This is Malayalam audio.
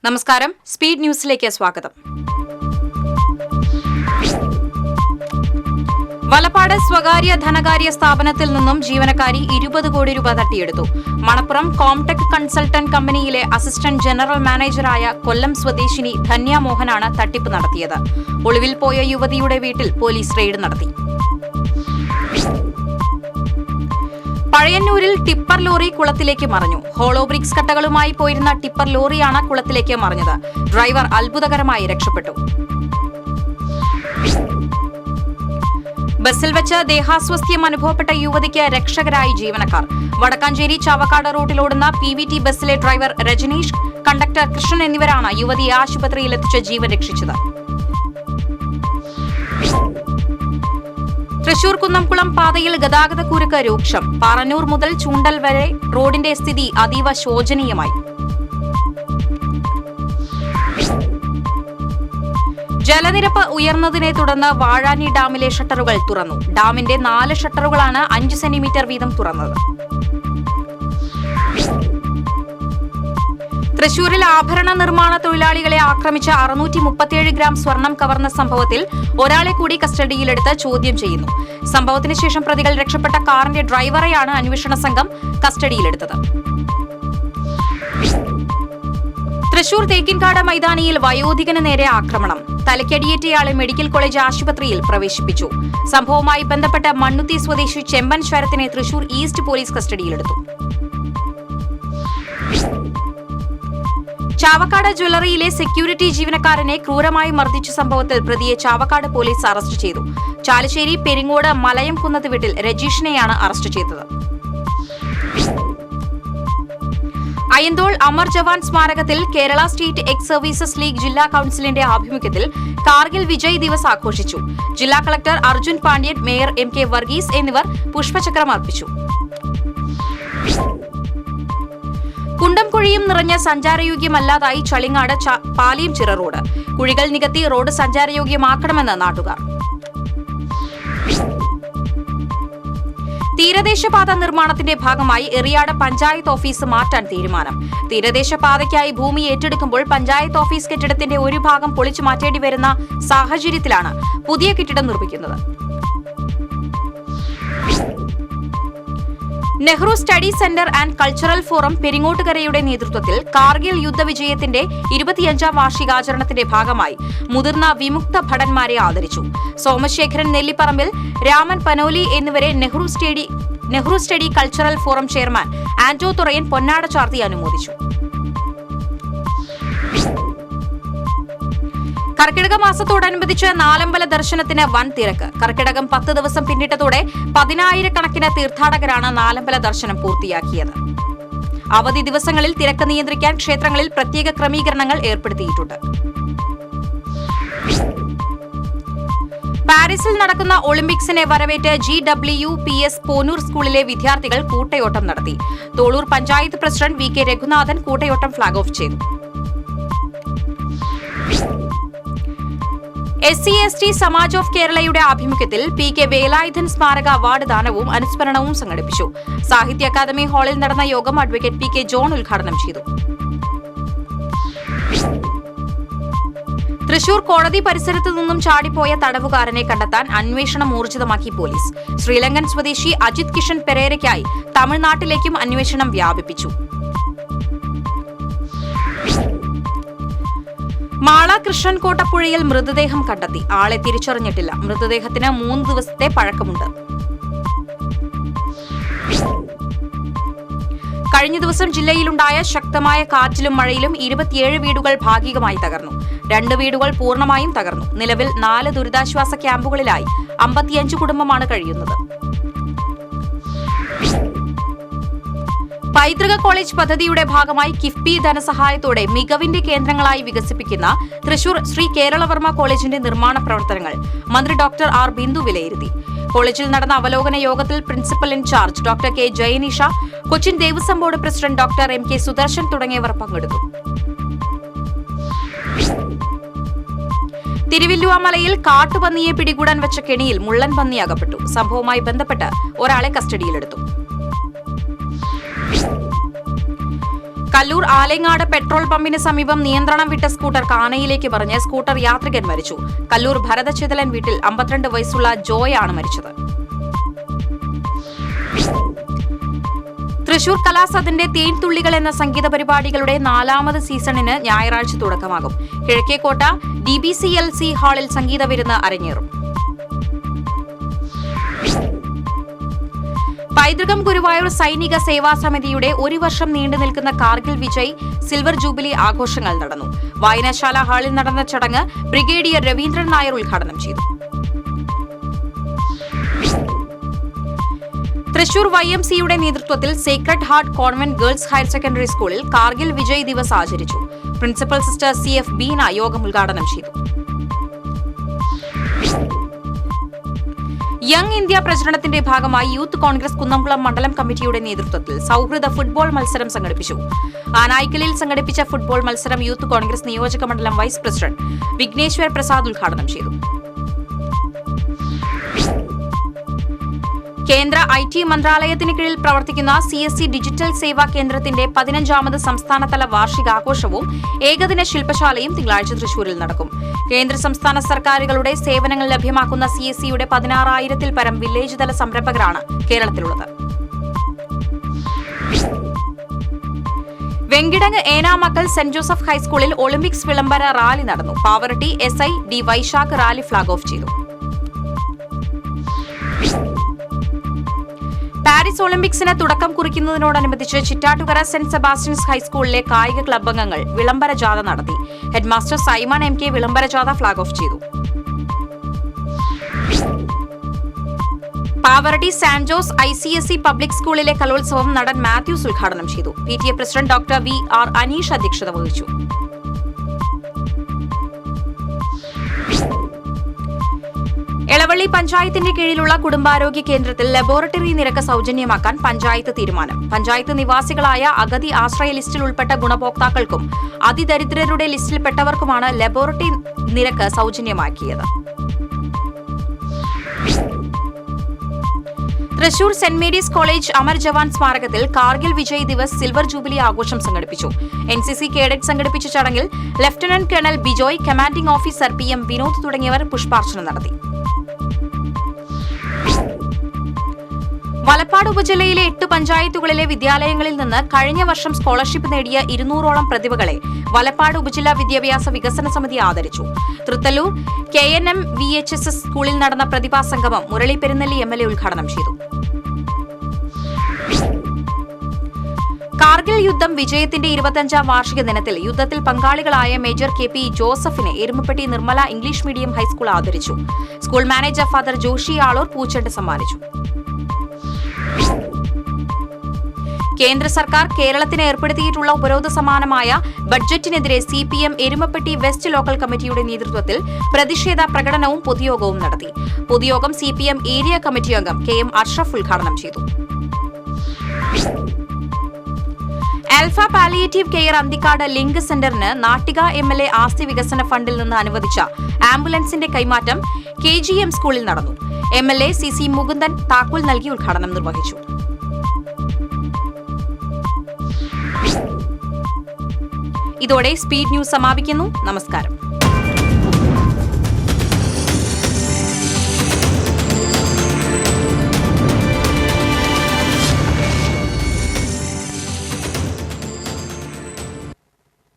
നമസ്കാരം, സ്പീഡ് ന്യൂസിലേക്ക് സ്വാഗതം. വലപ്പാട് സ്വകാര്യ ധനകാര്യ സ്ഥാപനത്തിൽ നിന്നും ജീവനക്കാരി 20 കോടി രൂപ തട്ടിയെടുത്തു. മണപ്പുറം കോംടെക് കൺസൾട്ടന്റ് കമ്പനിയിലെ അസിസ്റ്റന്റ് ജനറൽ മാനേജറായ കൊല്ലം സ്വദേശിനി ധന്യ മോഹനാണ് തട്ടിപ്പ് നടത്തിയത്. ഒളിവിൽ പോയ യുവതിയുടെ വീട്ടിൽ പോലീസ് റെയ്ഡ് നടത്തി. പഴയന്നൂരിൽ ടിപ്പർ ലോറി കുളത്തിലേക്ക് മറിഞ്ഞു. ഹോളോ ബ്രിക്സ് കട്ടകളുമായി പോയിരുന്ന ടിപ്പർ ലോറിയാണ് കുളത്തിലേക്ക് മറിഞ്ഞത്. ഡ്രൈവർ അത്ഭുതകരമായി രക്ഷപ്പെട്ടു. ബസ്സിൽ വെച്ച് ദേഹാസ്വസ്ഥ്യം അനുഭവപ്പെട്ട യുവതിക്ക് രക്ഷകരായി ജീവനക്കാർ. വടക്കാഞ്ചേരി ചാവക്കാട് റൂട്ടിലോടുന്ന PVT ബസ്സിലെ ഡ്രൈവർ രജനീഷ്, കണ്ടക്ടർ കൃഷ്ണൻ എന്നിവരാണ് യുവതിയെ ആശുപത്രിയിൽ എത്തിച്ച് ജീവൻ രക്ഷിച്ചത്. തൃശൂർ കുന്നംകുളം പാതയിൽ ഗതാഗതക്കുരുക്ക് രൂക്ഷം. പാറന്നൂർ മുതൽ ചൂണ്ടൽ വരെ റോഡിന്റെ സ്ഥിതി അതീവ ശോചനീയമായി. ജലനിരപ്പ് ഉയർന്നതിനെ തുടർന്ന് വാഴാനി ഡാമിലെ ഷട്ടറുകൾ തുറന്നു. ഡാമിന്റെ 4 ഷട്ടറുകളാണ് 5 സെന്റിമീറ്റർ വീതം തുറന്നത്. തൃശൂരിൽ ആഭരണ നിർമ്മാണ തൊഴിലാളികളെ ആക്രമിച്ച 637 ഗ്രാം സ്വർണം കവർന്ന സംഭവത്തിൽ ഒരാളെ കൂടി കസ്റ്റഡിയിലെടുത്ത് ചോദ്യം ചെയ്യുന്നു. സംഭവത്തിന് ശേഷം പ്രതികൾ രക്ഷപ്പെട്ട കാറിന്റെ ഡ്രൈവറെയാണ് അന്വേഷണ സംഘം കസ്റ്റഡിയിലെടുത്തത്. തൃശൂർ തേക്കിൻകാട് മൈതാനിയിൽ വയോധികന് നേരെ ആക്രമണം. തലയ്ക്കടിയേറ്റയാളെ മെഡിക്കൽ കോളേജ് ആശുപത്രിയിൽ പ്രവേശിപ്പിച്ചു. സംഭവവുമായി ബന്ധപ്പെട്ട് മണ്ണുത്തി സ്വദേശി ചെമ്പൻ ശരത്തിനെ തൃശൂർ ഈസ്റ്റ് പോലീസ് കസ്റ്റഡിയിലെടുത്തു. ചാവക്കാട് ജ്വല്ലറിയിലെ സെക്യൂരിറ്റി ജീവനക്കാരനെ ക്രൂരമായി മർദ്ദിച്ച സംഭവത്തിൽ പ്രതിയെ ചാവക്കാട് പോലീസ് അറസ്റ്റ് ചെയ്തു. ചാലശ്ശേരി പെരിങ്ങോട് മലയം കുന്നത്ത് വീട്ടിൽ രജീഷിനെയാണ് അറസ്റ്റ് ചെയ്തത്. അയ്യന്തോൾ അമർ ജവാൻ സ്മാരകത്തിൽ Kerala state X services league ജില്ലാ കൌൺസിലിന്റെ ആഭിമുഖ്യത്തിൽ കാർഗിൽ വിജയ് ദിവസ് ആഘോഷിച്ചു. ജില്ലാ collector Arjun Pandian, mayor MK Varghese എന്നിവർ പുഷ്പചക്രം അർപ്പിച്ചു. കുണ്ടും കുഴിയും നിറഞ്ഞ സഞ്ചാരയോഗ്യമല്ലാതായി ചളിങ്ങാട് പാലിയംചിറ റോഡ്. കുഴികൾ നികത്തി റോഡ് സഞ്ചാരയോഗ്യമാക്കണമെന്ന് നാട്ടുകാർ. തീരദേശപാത നിർമ്മാണത്തിന്റെ ഭാഗമായി എറിയാട് പഞ്ചായത്ത് ഓഫീസ് മാറ്റാൻ തീരുമാനം. തീരദേശപാതയ്ക്കായി ഭൂമി ഏറ്റെടുക്കുമ്പോൾ പഞ്ചായത്ത് ഓഫീസ് കെട്ടിടത്തിന്റെ ഒരു ഭാഗം പൊളിച്ചു മാറ്റേണ്ടി വരുന്ന സാഹചര്യത്തിലാണ് പുതിയ കെട്ടിടം നിർമ്മിക്കുന്നത്. Nehru study centre and cultural forum പെരിങ്ങോട്ടുകരയുടെ നേതൃത്വത്തിൽ കാർഗിൽ യുദ്ധവിജയത്തിന്റെ 25ാം വാർഷികാചരണത്തിന്റെ ഭാഗമായി മുതിർന്ന വിമുക്ത ഭടന്മാരെ ആദരിച്ചു. സോമശേഖരൻ നെല്ലിപ്പറമ്പിൽ, രാമൻ പനോലി എന്നിവരെ Nehru study cultural forum chairman Anto Thurayan പൊന്നാട ചാർത്തി അനുമോദിച്ചു. കർക്കിടക മാസത്തോടനുബന്ധിച്ച് നാലമ്പല ദർശനത്തിന് വൻ തിരക്ക്. കർക്കിടകം 10 ദിവസം പിന്നിട്ടതോടെ 10,000-കണക്കിന് തീർത്ഥാടകരാണ് നാലമ്പല ദർശനം പൂർത്തിയാക്കിയത്. അവധി ദിവസങ്ങളിൽ തിരക്ക് നിയന്ത്രിക്കാൻ ക്ഷേത്രങ്ങളിൽ പ്രത്യേക ക്രമീകരണങ്ങൾ ഏർപ്പെടുത്തിയിട്ടുണ്ട്. പാരീസിൽ നടക്കുന്ന ഒളിമ്പിക്സിനെ വരവേറ്റ് GWPS പോനൂർ സ്കൂളിലെ വിദ്യാർത്ഥികൾ കൂട്ടയോട്ടം നടത്തി. തോളൂർ പഞ്ചായത്ത് പ്രസിഡന്റ് VK രഘുനാഥൻ കൂട്ടയോട്ടം ഫ്ളാഗ് ഓഫ് ചെയ്തു. SC/ST സമാജ് ഓഫ് കേരളയുടെ ആഭിമുഖ്യത്തിൽ PK വേലായുധൻ സ്മാരക അവാർഡ് ദാനവും അനുസ്മരണവും സംഘടിപ്പിച്ചു. സാഹിത്യ അക്കാദമി ഹാളിൽ നടന്ന യോഗം അഡ്വക്കേറ്റ് PK ജോൺ ഉദ്ഘാടനം ചെയ്തു. തൃശൂർ കോടതി പരിസരത്തു നിന്നും ചാടിപ്പോയ തടവുകാരനെ കണ്ടെത്താൻ അന്വേഷണം ഊർജിതമാക്കി പോലീസ്. ശ്രീലങ്കൻ സ്വദേശി അജിത് കിഷൻ പെരേരയ്ക്കായി തമിഴ്നാട്ടിലേക്കും അന്വേഷണം വ്യാപിപ്പിച്ചു. മാള കൃഷ്ണൻ കോട്ടപ്പുഴയിൽ മൃതദേഹം കണ്ടെത്തി. ആളെ തിരിച്ചറിഞ്ഞിട്ടില്ല. മൃതദേഹത്തിന് 3 ദിവസത്തെ പഴക്കമുണ്ട്. കഴിഞ്ഞ ദിവസം ജില്ലയിലുണ്ടായ ശക്തമായ കാറ്റിലും മഴയിലും 27 വീടുകൾ ഭാഗികമായി തകർന്നു. 2 വീടുകൾ പൂർണ്ണമായും തകർന്നു. നിലവിൽ 4 ദുരിതാശ്വാസ ക്യാമ്പുകളിലായി 55 കുടുംബമാണ് കഴിയുന്നത്. പൈതൃക കോളേജ് പദ്ധതിയുടെ ഭാഗമായി കിഫ്ബി ധനസഹായത്തോടെ മികവിന്റെ കേന്ദ്രങ്ങളായി വികസിപ്പിക്കുന്ന തൃശൂർ ശ്രീ കേരളവർമ്മ കോളേജിന്റെ നിർമ്മാണ പ്രവർത്തനങ്ങൾ മന്ത്രി ഡോക്ടർ R ബിന്ദു വിലയിരുത്തി. കോളേജിൽ നടന്ന അവലോകന യോഗത്തിൽ principal in charge doctor K Jayanisha, Cochin Devaswom board president doctor MK Sudarshan തുടങ്ങിയവർ പങ്കെടുത്തു. തിരുവില്ലുവാമലയിൽ കാട്ടുപന്നിയെ പിടികൂടാൻ വെച്ച കെണിയിൽ മുള്ളൻ പന്നി അകപ്പെട്ടു. സംഭവവുമായി ബന്ധപ്പെട്ട് ഒരാളെ കസ്റ്റഡിയിലെടുത്തു. കല്ലൂർ ആലങ്ങാട് പെട്രോൾ പമ്പിന് സമീപം നിയന്ത്രണം വിട്ട സ്കൂട്ടർ കാനയിലേക്ക് പറഞ്ഞ് സ്കൂട്ടർ യാത്രികൻ മരിച്ചു. കല്ലൂർ ഭരതചിതലൻ വീട്ടിൽ 52 വയസ്സുള്ള ജോയ് ആണ് മരിച്ചത്. തൃശൂർ കലാസദന്റെ തേൻതുള്ളികൾ എന്ന സംഗീത പരിപാടികളുടെ 4ാമത് സീസണിന് ഞായറാഴ്ച തുടക്കമാകും. കിഴക്കേക്കോട്ട DBCLC ഹാളിൽ സംഗീത വിരുന്ന് അരങ്ങേറും. പൈതൃകം ഗുരുവായൂർ സൈനിക സേവാ സമിതിയുടെ 1 വർഷം നീണ്ടു നിൽക്കുന്ന കാർഗിൽ വിജയ് സിൽവർ ജൂബിലി ആഘോഷങ്ങൾ നടന്നു. വായനശാല ഹാളിൽ നടന്ന ചടങ്ങ് ബ്രിഗേഡിയർ രവീന്ദ്രൻ നായർ ഉദ്ഘാടനം ചെയ്തു. തൃശൂർ YMCയുടെ നേതൃത്വത്തിൽ Sacred heart convent girls higher secondary സ്കൂളിൽ കാർഗിൽ വിജയ് ദിവസ് ആചരിച്ചു. പ്രിൻസിപ്പൽ സിസ്റ്റർ CF ബീന യോഗം ഉദ്ഘാടനം ചെയ്തു. യങ് ഇന്ത്യ പ്രചരണത്തിന്റെ ഭാഗമായി യൂത്ത് കോൺഗ്രസ് കുന്നംകുളം മണ്ഡലം കമ്മിറ്റിയുടെ നേതൃത്വത്തിൽ സൌഹൃദ ഫുട്ബോൾ മത്സരം സംഘടിപ്പിച്ചു. ആനായിക്കലിൽ സംഘടിപ്പിച്ച ഫുട്ബോൾ മത്സരം യൂത്ത് കോൺഗ്രസ് നിയോജക മണ്ഡലം വൈസ് പ്രസിഡന്റ് വിഘ്നേശ്വർ പ്രസാദ് ഉദ്ഘാടനം ചെയ്തു. കേന്ദ്ര IT മന്ത്രാലയത്തിന് കീഴിൽ പ്രവർത്തിക്കുന്ന CSC ഡിജിറ്റൽ സേവാ കേന്ദ്രത്തിന്റെ 15ാമത് സംസ്ഥാനതല വാർഷികാഘോഷവും ഏകദിന ശില്പശാലയും തിങ്കളാഴ്ച തൃശൂരിൽ നടക്കും. കേന്ദ്ര സംസ്ഥാന സർക്കാരുകളുടെ സേവനങ്ങൾ ലഭ്യമാക്കുന്ന CSCയുടെ 16,000-ൽ പരം വില്ലേജ് തല സംരംഭകരാണ് കേരളത്തിലുള്ളത്. വെങ്കിടങ്ങ് ഏനാമക്കൽ സെന്റ് ജോസഫ് ഹൈസ്കൂളിൽ ഒളിമ്പിക്സ് വിളംബര റാലി നടന്നു. Pavaratti SI D Vaisakh rally flag off ചെയ്തു. പാരീസ് ഒളിമ്പിക്സിന് തുടക്കം കുറിക്കുന്നതിനോടനുബന്ധിച്ച് ചിറ്റാറ്റുകര സെന്റ് സെബാസ്റ്റ്യൻസ് ഹൈസ്കൂളിലെ കായിക ക്ലബ് അംഗങ്ങൾ വിളംബര ജാഥ നടത്തി. ഹെഡ്മാസ്റ്റർ സൈമൺ MK വിളംബര ജാഥ ഫ്ളാഗ് ഓഫ് ചെയ്തു. Pavaratti saint Jose ICSE public സ്കൂളിലെ കലോത്സവം നടൻ മാത്യൂസ് ഉദ്ഘാടനം ചെയ്തു. PTA president doctor VR Aneesh അധ്യക്ഷത വഹിച്ചു. എളവള്ളി പഞ്ചായത്തിന്റെ കീഴിലുള്ള കുടുംബാരോഗ്യ കേന്ദ്രത്തിൽ ലബോറട്ടറി നിരക്ക് സൌജന്യമാക്കാൻ പഞ്ചായത്ത് തീരുമാനം. പഞ്ചായത്ത് നിവാസികളായ അഗതി ആശ്രയ ലിസ്റ്റിൽ ഉൾപ്പെട്ട ഗുണഭോക്താക്കൾക്കും അതിദരിദ്രരുടെ ലിസ്റ്റിൽപ്പെട്ടവർക്കുമാണ് ലബോറട്ടറി നിരക്ക് സൌജന്യമാക്കിയത്. Thrissur saint Mary's college Amar Jawan സ്മാരകത്തിൽ കാർഗിൽ വിജയ് ദിവസ് സിൽവർ ജൂബിലി ആഘോഷം സംഘടിപ്പിച്ചു. NCC കേഡറ്റ് സംഘടിപ്പിച്ച ചടങ്ങിൽ lieutenant colonel Bijoy, commanding officer PM Vinod തുടങ്ങിയവർ പുഷ്പാർച്ചന നടത്തി. വലപ്പാട് ഉപജില്ലയിലെ 8 പഞ്ചായത്തുകളിലെ വിദ്യാലയങ്ങളിൽ നിന്ന് കഴിഞ്ഞ വർഷം സ്കോളർഷിപ്പ് നേടിയ 200ഓളം പ്രതിഭകളെ വലപ്പാട് ഉപജില്ലാ വിദ്യാഭ്യാസ വികസന സമിതി ആദരിച്ചു. തൃത്തല്ലൂർ KNM VHSS സ്കൂളിൽ നടന്ന പ്രതിഭാ സംഗമം മുരളി പെരുന്നെല്ലി MLA ഉദ്ഘാടനം ചെയ്തു. കാർഗിൽ യുദ്ധം വിജയത്തിന്റെ 25ാം വാർഷിക ദിനത്തിൽ യുദ്ധത്തിൽ പങ്കാളികളായ മേജർ KP ജോസഫിനെ Erumapetty Nirmala English medium high school ആദരിച്ചു. School manager father Joshi Aloor പൂച്ചെണ്ട് സമ്മാനിച്ചു. കേന്ദ്ര സർക്കാർ കേരളത്തിന് ഏർപ്പെടുത്തിയിട്ടുള്ള ഉപരോധ സമാനമായ ബഡ്ജറ്റിനെതിരെ CPM എരുമപ്പെട്ടി വെസ്റ്റ് ലോക്കൽ കമ്മിറ്റിയുടെ നേതൃത്വത്തിൽ പ്രതിഷേധ പ്രകടനവും പൊതുയോഗവും നടത്തി. പൊതുയോഗം CPM ഏരിയ കമ്മിറ്റി അംഗം KM അഷ്റഫ് ഉദ്ഘാടനം ചെയ്തു. Alpha palliative care Anthikad link സെന്ററിന് നാട്ടിക MLA ആസ്തി വികസന ഫണ്ടിൽ നിന്ന് അനുവദിച്ച ആംബുലൻസിന്റെ കൈമാറ്റം KGM സ്കൂളിൽ നടന്നു. MLA CC മുകുന്ദൻ താക്കോൽ നൽകി ഉദ്ഘാടനം നിർവഹിച്ചു. ഇതോടെ സ്പീഡ് ന്യൂസ് സമാപിക്കുന്നു. നമസ്കാരം.